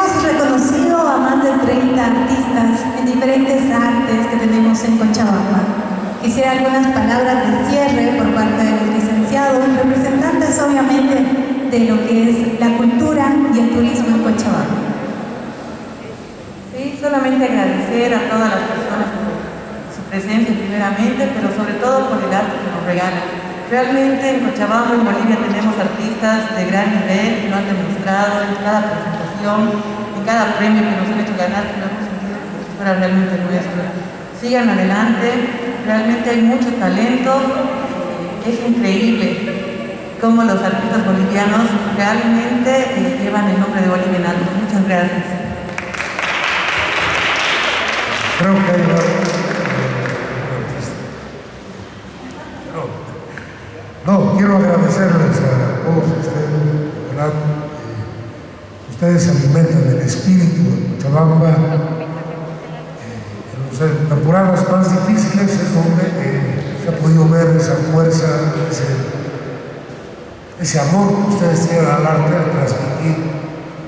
Hemos reconocido a más de 30 artistas en diferentes artes que tenemos en Cochabamba. Quisiera algunas palabras de cierre por parte de los licenciados, representantes obviamente de lo que es la cultura y el turismo en Cochabamba. Sí, solamente agradecer a todas las personas por su presencia primeramente, pero sobre todo por el arte que nos regalan. Realmente en Cochabamba, en Bolivia, tenemos artistas de gran nivel que lo han demostrado en cada presentación, en cada premio que nos han hecho ganar, que lo hemos sentido como si fuera realmente nuestro. Sigan adelante, realmente hay mucho talento, es increíble cómo los artistas bolivianos realmente llevan el nombre de Bolivia en alto. Muchas gracias. Creo que hay quiero agradecerles a todos ustedes, de verdad. Ustedes alimentan el espíritu de Cochabamba. En las temporadas más difíciles es donde se ha podido ver esa fuerza, ese amor que ustedes tienen al arte, a transmitir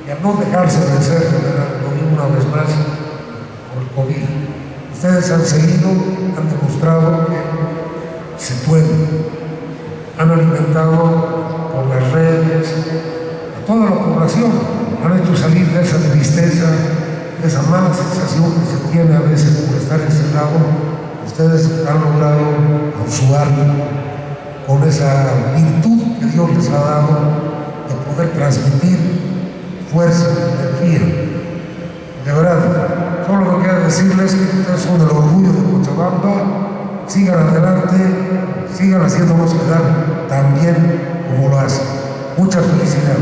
y a no dejarse vencer, lo mismo una vez más, por el COVID. Ustedes han seguido, han demostrado que se puede. Han alimentado por las redes a toda la población, han hecho salir de esa tristeza, de esa mala sensación que se tiene a veces por estar encerrado. Ustedes han logrado con su arte, con esa virtud que Dios les ha dado de poder transmitir fuerza, energía. De verdad, solo lo quiero decirles que ustedes son el orgullo de Cochabamba. Sigan adelante, sigan haciéndonos quedar tan bien como lo hacen. Muchas felicidades.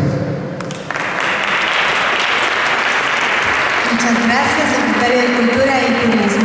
Muchas gracias, secretario de Cultura y Turismo.